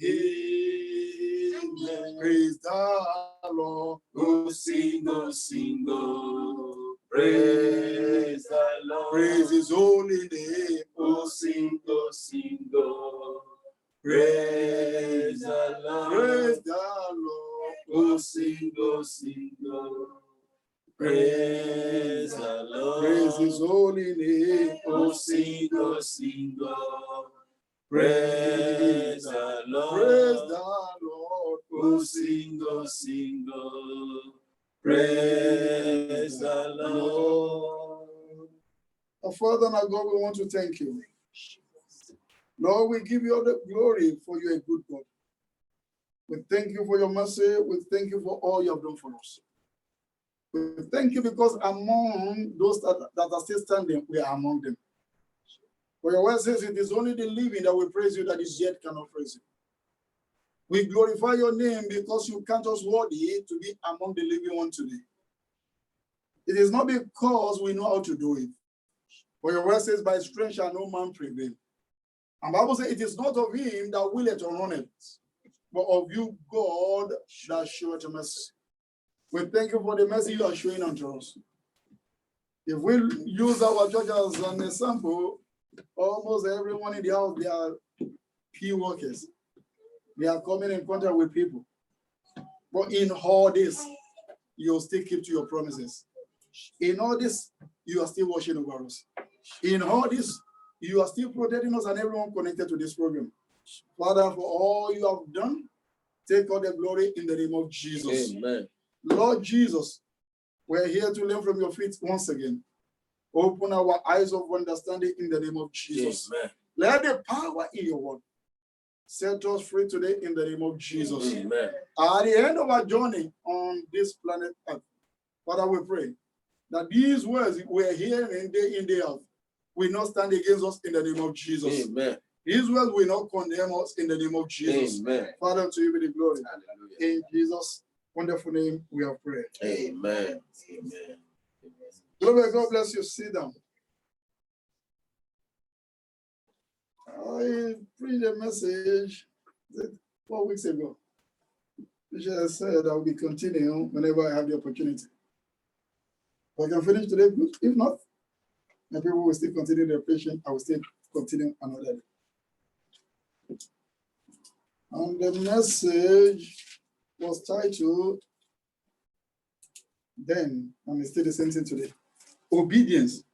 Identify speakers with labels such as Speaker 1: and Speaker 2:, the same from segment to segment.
Speaker 1: Amen.
Speaker 2: Praise the Lord.
Speaker 1: Oh, sing, oh, sing, oh. Praise the Lord.
Speaker 2: Praise his holy name.
Speaker 1: Oh, sing, oh, sing, oh. Praise the Lord.
Speaker 2: Praise the Lord.
Speaker 1: Oh, sing, oh, sing, oh. Praise the Lord.
Speaker 2: Praise his holy name.
Speaker 1: Oh, sing, oh, sing, oh. Praise the Lord.
Speaker 2: Praise the Lord.
Speaker 1: Oh, sing, oh, sing, oh. Praise the Lord.
Speaker 2: Our Father and our God, we want to thank you. Lord, we give you all the glory for you are a good God. We thank you for your mercy. We thank you for all you have done for us. We thank you because among those that are still standing, we are among them. For your word says it is only the living that will praise you that is yet cannot praise you. We glorify your name because you count us worthy to be among the living one today. It is not because we know how to do it. For your word says, by strength shall no man prevail. And the Bible says, it is not of him that willeth or runneth, but of you, God, that showeth mercy. We thank you for the mercy you are showing unto us. If we use our church as an example, almost everyone in the house, they are key workers. They are coming in contact with people. But in all this, you'll still keep to your promises. In all this, you are still watching over us. In all this, you are still protecting us and everyone connected to this program. Father, for all you have done, take all the glory in the name of Jesus.
Speaker 1: Amen.
Speaker 2: Lord Jesus, we're here to learn from your feet once again. Open our eyes of understanding in the name of Jesus.
Speaker 1: Amen.
Speaker 2: Let the power in your word set us free today in the name of Jesus.
Speaker 1: Amen.
Speaker 2: At the end of our journey on this planet Earth, Father, we pray that these words we are hearing day in, day out will not stand against us in the name of Jesus.
Speaker 1: Amen.
Speaker 2: These words will not condemn us in the name of Jesus.
Speaker 1: Amen.
Speaker 2: Father, to you be the glory.
Speaker 1: Hallelujah.
Speaker 2: In Jesus' wonderful name, we have prayed.
Speaker 1: Amen. Amen.
Speaker 2: Beloved, God bless you. Sit down. I preached a message 4 weeks ago, which I said I will be continuing whenever I have the opportunity. If I can finish today, good. If not, and people will still continue their preaching, I will still continue another day. And the message was titled, then, and it's still the same thing today, obedience,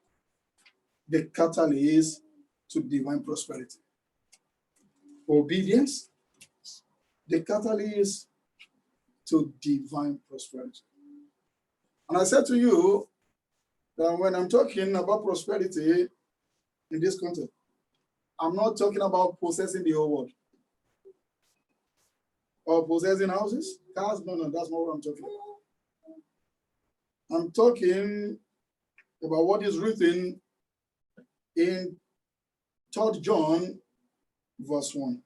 Speaker 2: the catalyst to divine prosperity. Obedience, the catalyst to divine prosperity. And I said to you that when I'm talking about prosperity in this context, I'm not talking about possessing the whole world or possessing houses, cars. No, that's not what I'm talking about. I'm talking about what is written in 3 John verse 1.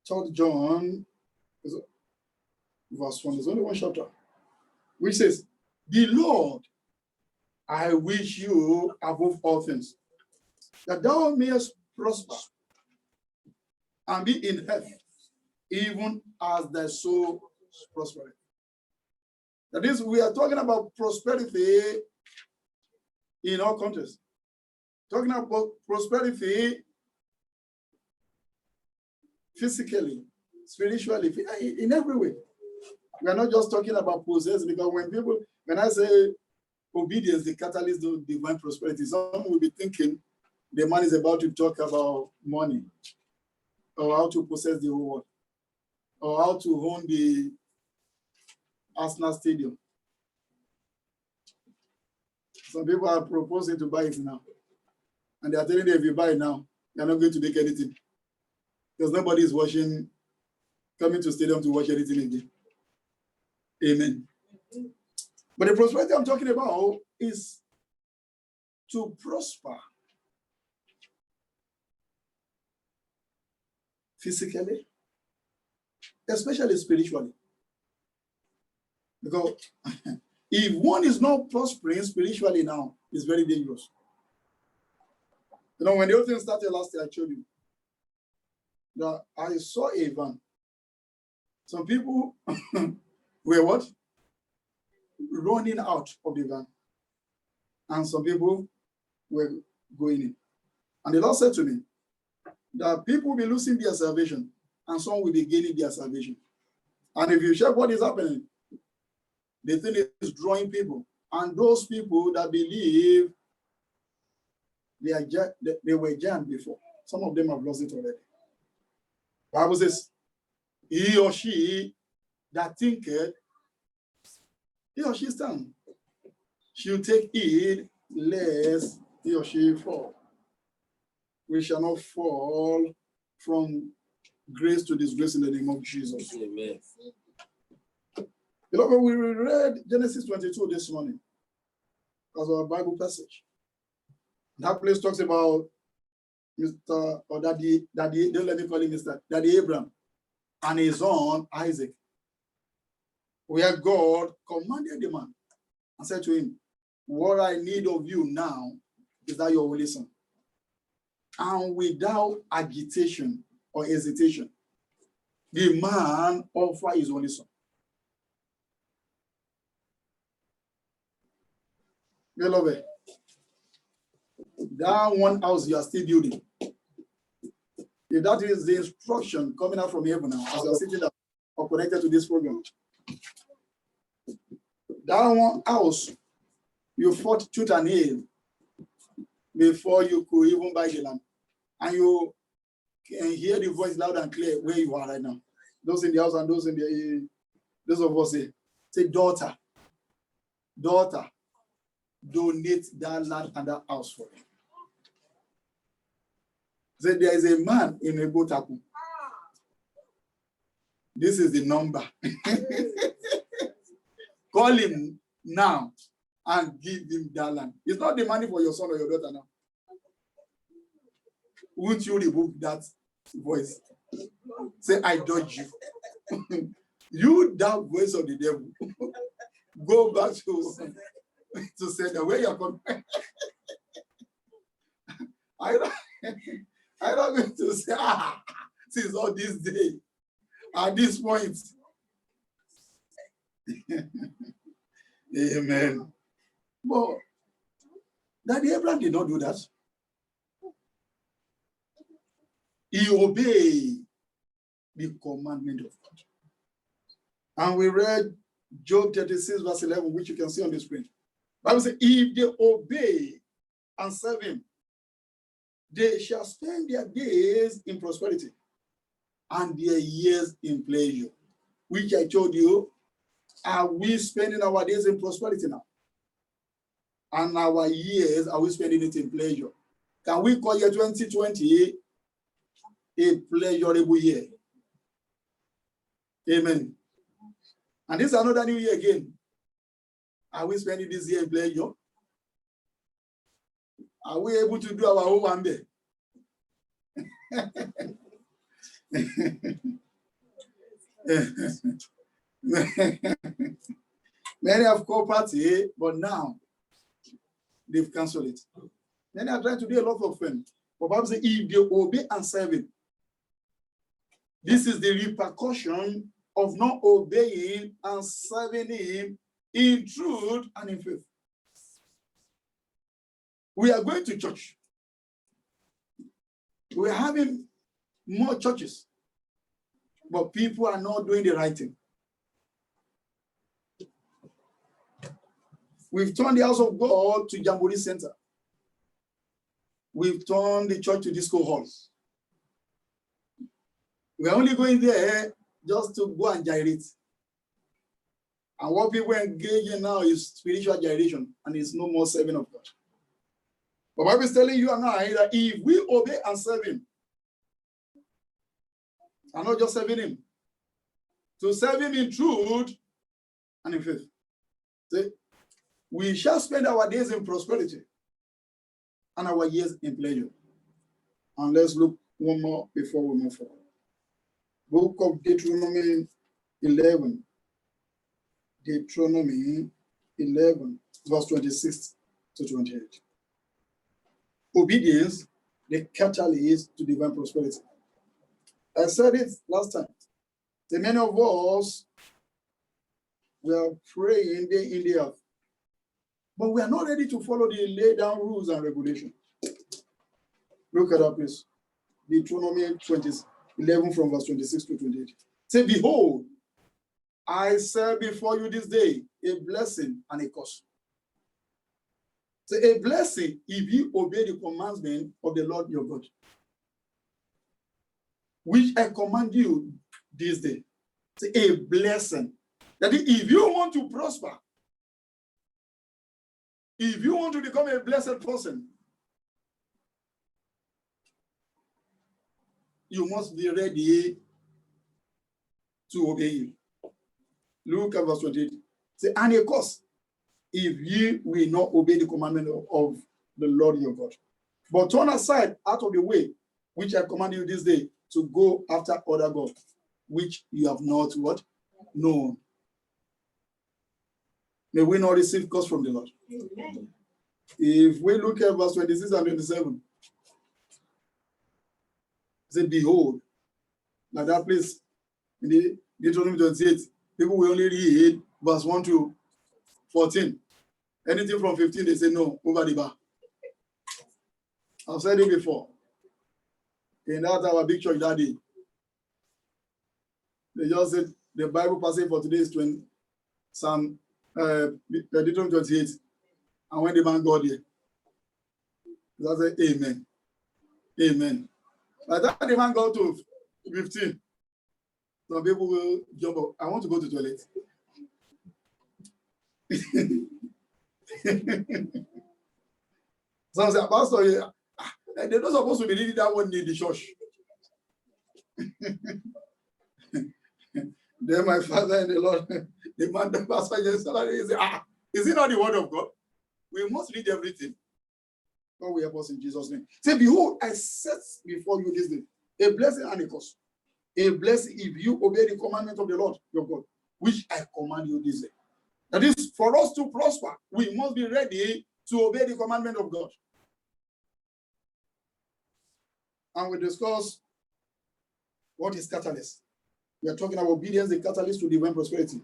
Speaker 2: 3 John verse 1. There's only one chapter, which says, Beloved, I wish you above all things, that thou mayest prosper and be in health, even as thy soul prospereth. That is, we are talking about prosperity in all countries. Talking about prosperity physically, spiritually, in every way. We are not just talking about possess, because when I say obedience, the catalyst to divine prosperity, some will be thinking the man is about to talk about money, or how to possess the whole world, or how to own the Arsenal Stadium. Some people are proposing to buy it now. And they are telling you, if you buy it now, you're not going to make anything. Because nobody is coming to stadium to watch anything again. Amen. But the prosperity I'm talking about is to prosper physically, especially spiritually. Because if one is not prospering spiritually now, it's very dangerous. You know, when the whole thing started last year, I told you that I saw a van. Some people were what? Running out of the van. And some people were going in. And the Lord said to me that people will be losing their salvation and some will be gaining their salvation. And if you check what is happening, the thing is drawing people. And those people that believe they were giants before, some of them have lost it already. The Bible says, he or she that thinketh, he or she stand. She'll take heed lest he or she fall. We shall not fall from grace to disgrace in the name of Jesus.
Speaker 1: Amen.
Speaker 2: Beloved, we read Genesis 22 this morning as our Bible passage. That place talks about Mr. or Daddy, don't let me call him Mr. Daddy Abraham and his son Isaac, where God commanded the man and said to him, what I need of you now is that your only son. And without agitation or hesitation, the man offered his only son. Beloved, that one house you are still building, if that is the instruction coming out from heaven now, as you are sitting there or connected to this program, that one house, you fought tooth and nail before you could even buy the land. And you can hear the voice loud and clear where you are right now. Those in the house and those in the, those of us say, daughter, donate that land and that house for him. So there is a man in Ebotaku. This is the number. Call him now and give him that land. It's not the money for your son or your daughter now. Won't you revoke that voice? Say, I dodge you. You, that voice of the devil. Go back to say that where you're coming. I'm not going to say, since all this day, at this point. Amen. But Daddy Abraham did not do that. He obeyed the commandment of God. And we read Job 36, verse 11, which you can see on the screen. The Bible says, if they obey and serve him, they shall spend their days in prosperity and their years in pleasure. Which I told you, are we spending our days in prosperity now? And our years, are we spending it in pleasure? Can we call year 2020 a pleasurable year? Amen. And this is another new year again. Are we spending this year in pleasure? Are we able to do our own one day? Many have called party, but now they've cancelled it. Many are trying to do a lot of things. But Bible says, if they obey and serve him, this is the repercussion of not obeying and serving him in truth and in faith. We are going to church. We're having more churches, but people are not doing the right thing. We've turned the house of God to Jamboree Center. We've turned the church to disco halls. We're only going there just to go and gyrate. And what people engage in now is spiritual gyration, and it's no more serving of God. But Bible is telling you and I that if we obey and serve him, and not just serving him, to serve him in truth and in faith, see, we shall spend our days in prosperity and our years in pleasure. And let's look one more before we move forward. Book of Deuteronomy 11. Deuteronomy 11, verse 26 to 28. Obedience the catalyst to divine prosperity. I said it last time. The many of us, we are praying day in, day out, but we are not ready to follow the laid down rules and regulations. Look at that, please. Deuteronomy 11 from verse 26 to 28. Say, behold, I set before you this day a blessing and a curse. Say, a blessing if you obey the commandment of the Lord your God, which I command you this day. Say, a blessing. That is, if you want to prosper, if you want to become a blessed person, you must be ready to obey him. Look at verse 28. Say, and a curse if ye will not obey the commandment of the Lord your God, but turn aside out of the way which I command you this day to go after other gods, which you have not what? Known. May we not receive curse from the Lord. Amen. If we look at verse 26 and 27, say, behold, like that place in the Deuteronomy 28, people will only read verse 1 to 14. Anything from 15, they say no, over the bar. I've said it before. In that our big church that day, they just said the Bible passage for today is Psalm Deuteronomy 28. And when the man got there, they said, amen. Amen. By the time the man got to 15, some people will jump up. I want to go to the toilet. Some say, Pastor, they're not supposed to be reading that one in the church. Then my father and the Lord, the man, the pastor just said, is it not the word of God? We must read everything. God will help us in Jesus' name. Say, behold, I set before you this day a blessing and a curse. A blessing if you obey the commandment of the Lord your God, which I command you this day. That is, for us to prosper, we must be ready to obey the commandment of God. And we discuss what is catalyst. We are talking about obedience, the catalyst to divine prosperity.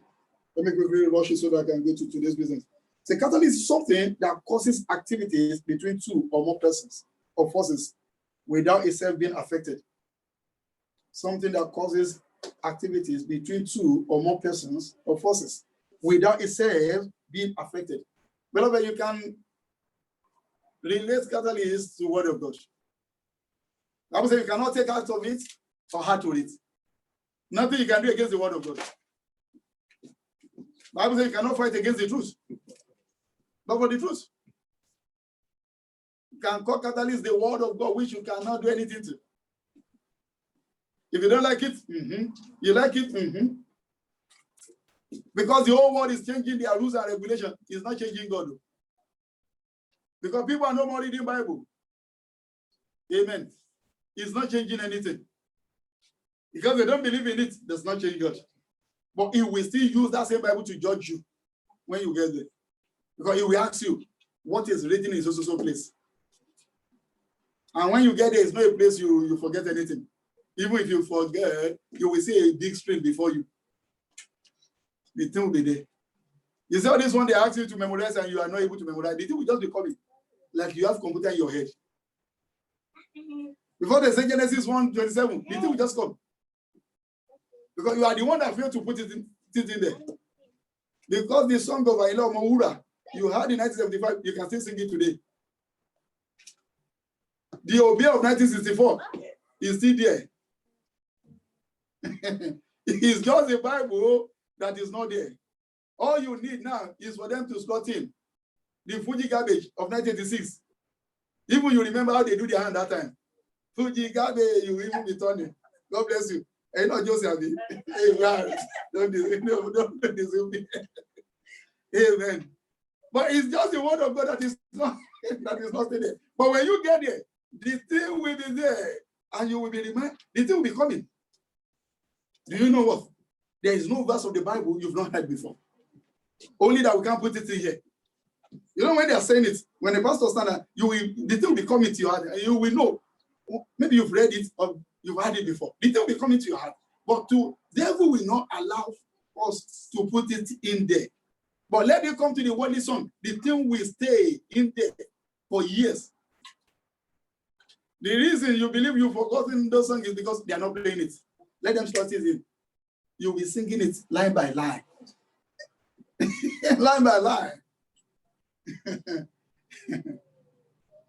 Speaker 2: Let me quickly rush it so that I can go to today's business. The catalyst is something that causes activities between two or more persons or forces without itself being affected. Something that causes activities between two or more persons or forces without itself being affected. Beloved, you can relate catalyst to the word of God. I would say you cannot take out of it or add to it. Nothing you can do against the word of God. Bible says you cannot fight against the truth. But for the truth, you can call catalyst the word of God, which you cannot do anything to. If you don't like it, you like it. Because the whole world is changing their rules and regulations. It's not changing God. Because people are no more reading Bible. Amen. It's not changing anything. Because they don't believe in it, does not change God. But he will still use that same Bible to judge you when you get there. Because he will ask you, what is written in so place? And when you get there, it's not a place you forget anything. Even if you forget, you will see a big screen before you. The thing will be there. You see all this one, they ask you to memorize and you are not able to memorize. The thing will just be coming. Like you have computer in your head. Before they say Genesis 1:27, the thing will just come. Because you are the one that failed to put it in there. Because the song of Aila Mawura, you heard in 1975, you can still sing it today. The Obe of 1964 is still there. It's just a Bible that is not there. All you need now is for them to slot in the Fuji garbage of 1986. Even you remember how they do their hand that time. Fuji garbage, you will even be turning. God bless you. And not Joseph. Don't deserve me. Amen. But it's just the word of God that is not there. But when you get there, the thing will be there, and you will be reminded. The thing will be coming. Do you know what? There is no verse of the Bible you've not heard before. Only that we can't put it in here. You know when they are saying it, when the pastor stands there, the thing will be coming to you, and you will know maybe you've read it or you've heard it before. The thing will be coming to your heart. But the devil will not allow us to put it in there. But let it come to the worldly song. The thing will stay in there for years. The reason you believe you've forgotten those songs is because they are not playing it. Let them start it in. You'll be singing it line by line. Line by line.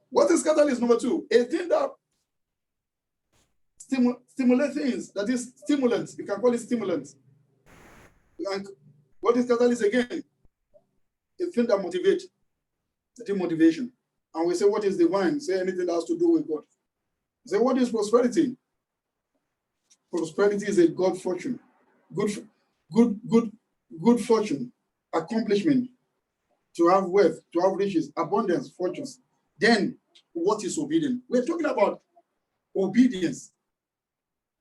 Speaker 2: What is catalyst number 2? A thing that stimulate things, that is stimulants. You can call it stimulants. And what is catalyst again? A thing that motivates. That is motivation. And we say, what is divine? Say anything that has to do with God. Say, what is prosperity? Prosperity is a God fortune. Good fortune, accomplishment, to have wealth, to have riches, abundance, fortunes. Then, what is obedience? We're talking about obedience,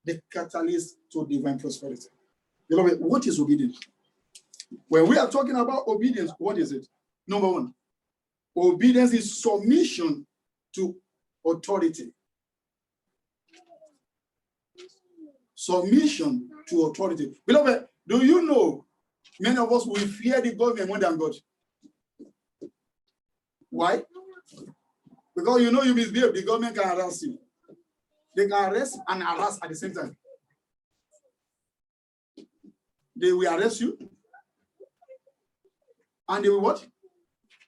Speaker 2: the catalyst to divine prosperity. Beloved, what is obedience? When we are talking about obedience, what is it? Number 1, obedience is submission to authority. Submission to authority. Beloved, do you know many of us will fear the government more than God? Why? Because you know you misbehave, the government can harass you. They can arrest and harass at the same time. They will arrest you. And they will what?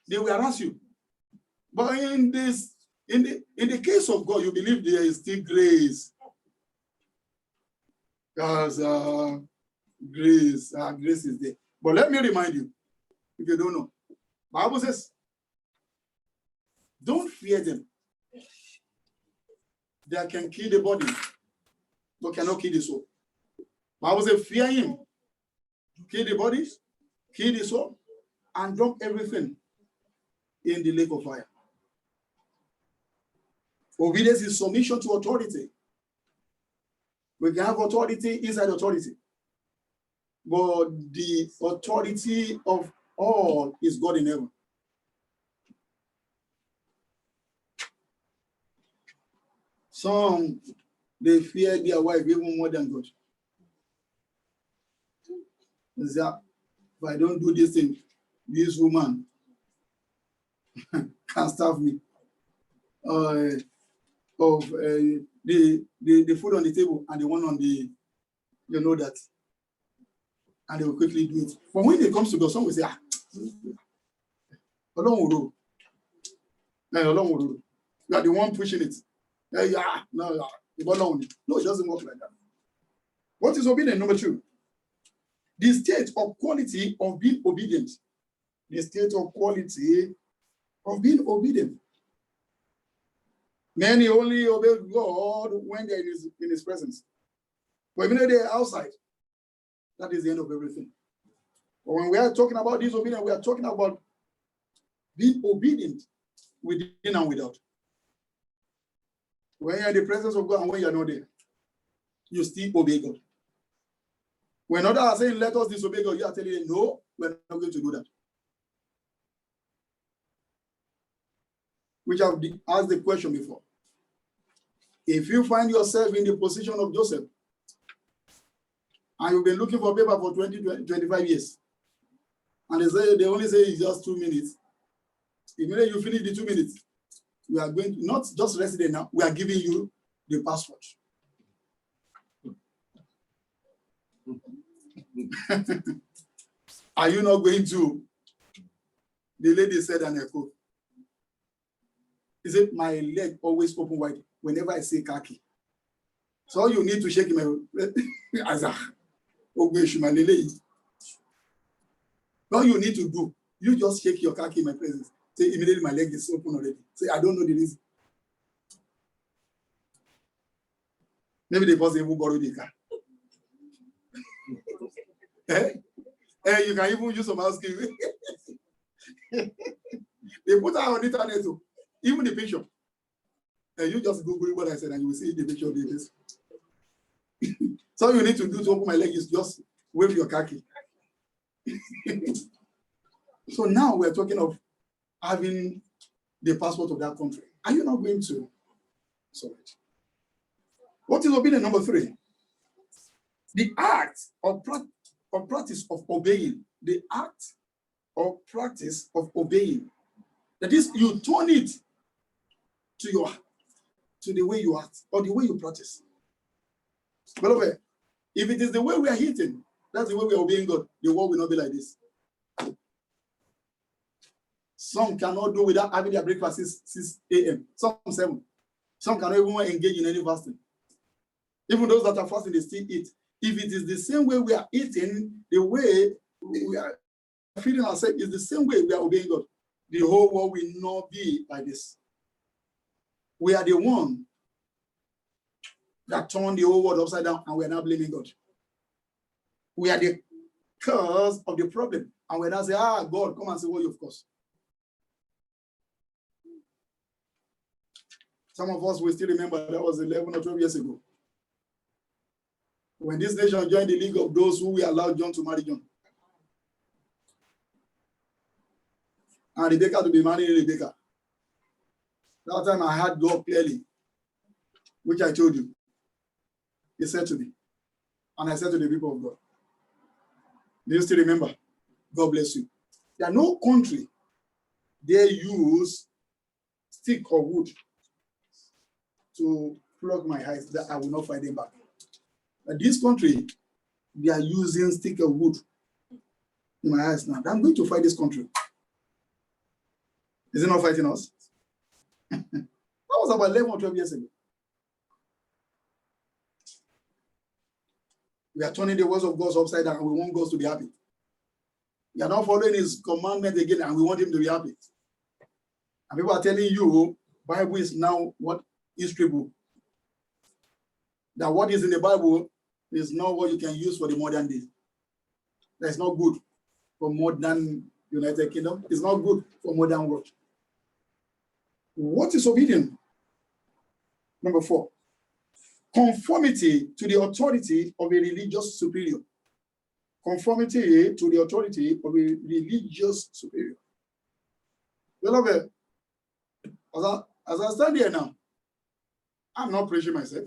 Speaker 2: They will harass you. But in the case of God, you believe there is still grace. Because grace is there. But let me remind you, if you don't know, Bible says, don't fear them. They can kill the body, but cannot kill the soul. Bible says, fear him. Kill the bodies, kill the soul, and drop everything in the lake of fire. Obedience is submission to authority. We can have authority inside authority. But the authority of all is God in heaven. Some, they fear their wife even more than God. That if I don't do this thing, this woman can starve me. The food on the table and the one on the, you know that. And they will quickly do it. But when it comes to God, some will say, Along will rule. You are the one pushing it. No, it doesn't work like that. What is obedience? Number 2, the state or quality of being obedient. The state or quality of being obedient. Many only obey God when they're in his presence. But when they're outside, that is the end of everything. But when we are talking about disobedience, we are talking about being obedient within and without. When you're in the presence of God and when you're not there, you still obey God. When others are saying, let us disobey God, you are telling them, no, we're not going to do that. Which I've asked the question before. If you find yourself in the position of Joseph, and you've been looking for paper for 25 years, and they only say it's just 2 minutes, immediately you finish the 2 minutes, we are going to not just rest there now, we are giving you the passport. Are you not going to? The lady said an echo. He said, my leg always open wide whenever I say khaki. So you need to shake him. All you need to do, you just shake your khaki in my presence. Say, immediately my leg is open already. Say, I don't know the reason. Maybe the boss even borrowed the car. You can even use some housekeeping. They put her on the internet too. Even the picture. You just Google what I said and you will see the picture of this. So you need to do to open my leg is just wave your khaki. So now we're talking of having the passport of that country. Are you not going to? Sorry. What is obedience? Number 3. The act or practice of obeying. The act or practice of obeying. That is, you turn it to the way you act or the way you practice. Beloved, if it is the way we are eating, that's the way we are obeying God, the world will not be like this. Some cannot do without having their breakfast 6 a.m. Some 7. Some cannot even engage in any fasting. Even those that are fasting, they still eat. If it is the same way we are eating, the way we are feeding ourselves is the same way we are obeying God, the whole world will not be like this. We are the one that turned the whole world upside down, and we are now blaming God. We are the cause of the problem, and we now say, God, come and say what you've caused. Some of us will still remember that was 11 or 12 years ago, when this nation joined the league of those who we allowed John to marry John. And Rebecca to be marrying Rebecca. That time I had God clearly, which I told you. He said to me, and I said to the people of God, do you still remember? God bless you. There are no country they use stick or wood to plug my eyes that I will not find them back. But this country, they are using stick or wood in my eyes now. I'm going to fight this country. Is it not fighting us? That was about 11 or 12 years ago. We are turning the words of God upside down, and we want God to be happy. We are not following his commandment again, and we want him to be happy. And people are telling you, Bible is now what? History book. That what is in the Bible is not what you can use for the modern day. That's not good for modern United Kingdom. It's not good for modern world. What is obedience? Number 4. Conformity to the authority of a religious superior. Conformity to the authority of a religious superior. Beloved, as I stand here now, I'm not preaching myself.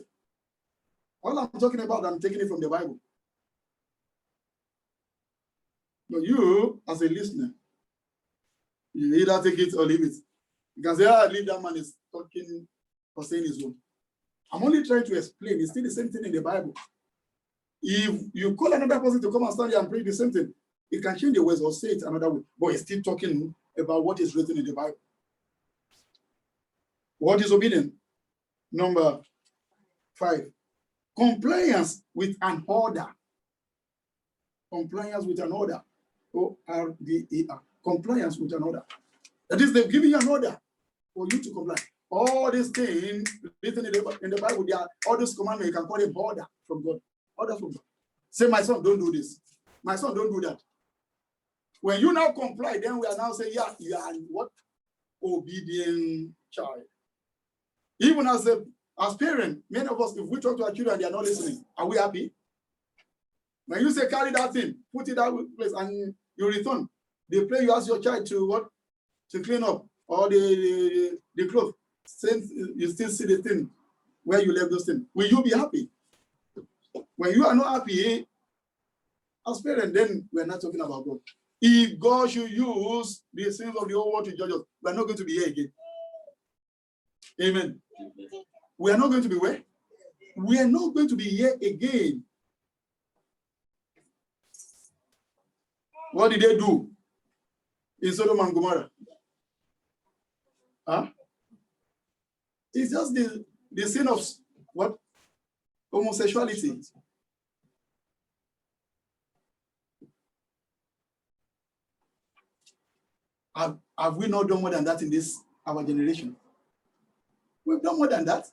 Speaker 2: All I'm talking about, I'm taking it from the Bible. But you, as a listener, you either take it or leave it. You can say, leave that man is talking or saying his own. I'm only trying to explain. It's still the same thing in the Bible. If you call another person to come and stand here and preach the same thing, it can change the words or say it another way, but it's still talking about what is written in the Bible. What is obedience? Number 5. Compliance with an order. Compliance with an order. O-R-D-E-R. Compliance with an order. That is, they've given you an order for you to comply. All these things written in the Bible, they are all those commandments, you can call them order from God. Order from God. Say, my son, don't do this. My son, don't do that. When you now comply, then we are now saying, yeah, you are what? Obedient child. Even as parents, many of us, if we talk to our children and they are not listening, are we happy? When you say carry that thing, put it that place, and you return, they play, you ask your child to what? To clean up all the clothes. Since you still see the thing where you left those things, will you be happy? When you are not happy, as parents, then we're not talking about God. If God should use the sins of the whole world to judge us, we're not going to be here again. Amen. We are not going to be where? We are not going to be here again. What did they do in Sodom and Gomorrah? Huh? It's just the sin of what? Homosexuality. Have we not done more than that in this our generation? We've done more than that.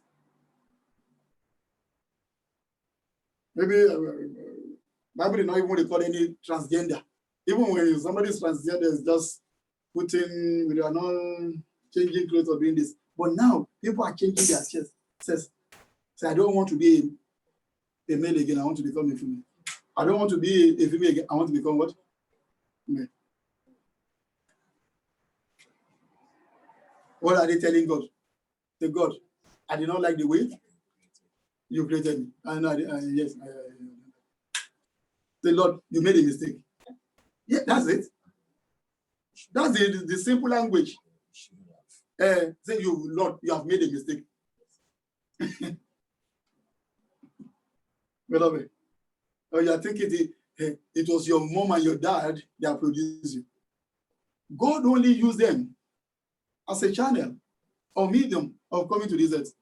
Speaker 2: Maybe Bible did not even record any transgender. Even when somebody is transgender, is just putting, we are not changing clothes or doing this. But now people are changing their chest. Says, I don't want to be a male again. I want to become a female. I don't want to be a female again. I want to become what? Male. What are they telling God? Say, God, I did not like the way You created me. And yes. The Lord, you made a mistake. Yeah, that's it. That's the simple language. Say, you, Lord, you have made a mistake. Beloved, you are thinking it was your mom and your dad that produced you. God only used them as a channel or medium of coming to this earth.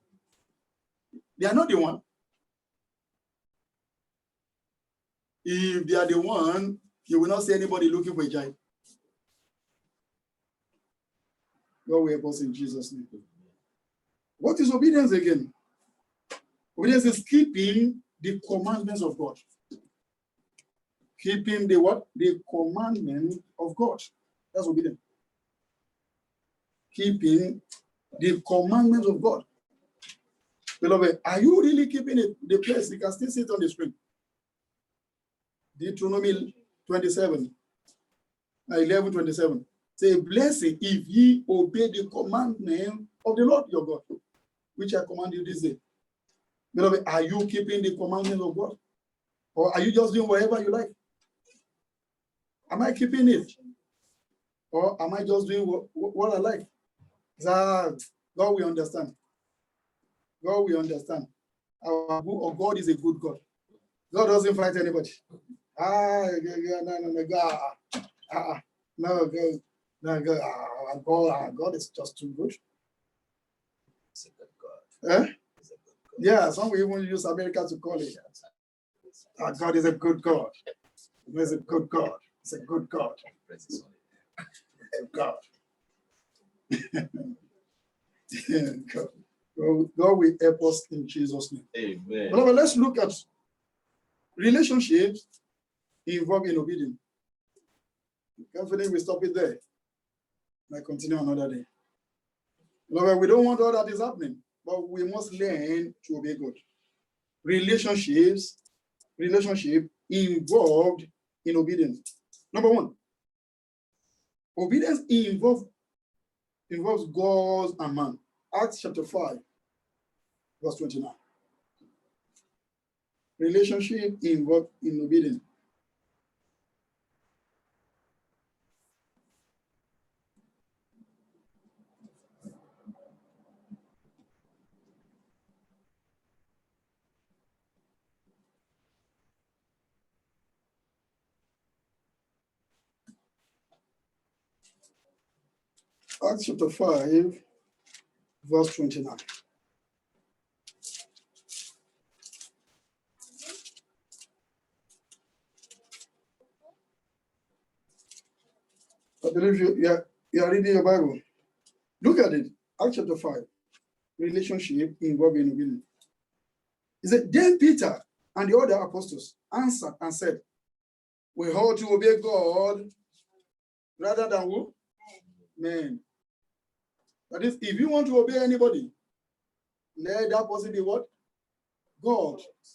Speaker 2: They are not the one. If they are the one, you will not see anybody looking for a child. God will help us in Jesus' name. What is obedience again? Obedience is keeping the commandments of God. Keeping the what? The commandment of God. That's obedience. Keeping the commandments of God. Beloved, are you really keeping the place? You can still see it on the screen. Deuteronomy 27, 11:27. Say, blessed if ye obey the commandment of the Lord your God, which I command you this day. Beloved, are you keeping the commandment of God? Or are you just doing whatever you like? Am I keeping it? Or am I just doing what I like? God will understand. God will understand. Our God is a good God. God doesn't fight anybody. God is just too good.
Speaker 1: It's a good God.
Speaker 2: Eh? Yeah, some will even use America to call it. God is a good God. He's a good God. It's a good God. God. God will help us in Jesus' name.
Speaker 1: Amen.
Speaker 2: But let's look at relationships involving obedience. Confidently, we stop it there. I continue another day. Beloved, we don't want all that is happening, but we must learn to obey God. Relationship involved in obedience. Number one, obedience involves God and man. Acts chapter 5, verse 29. Relationship involved in obedience. Acts chapter 5, verse 29. I believe you are reading your Bible. Look at it. Acts chapter 5. Relationship involving obedience. He said, then Peter and the other apostles answered and said, we ought to obey God rather than who? Men. That is, if you want to obey anybody, let that person be what? God.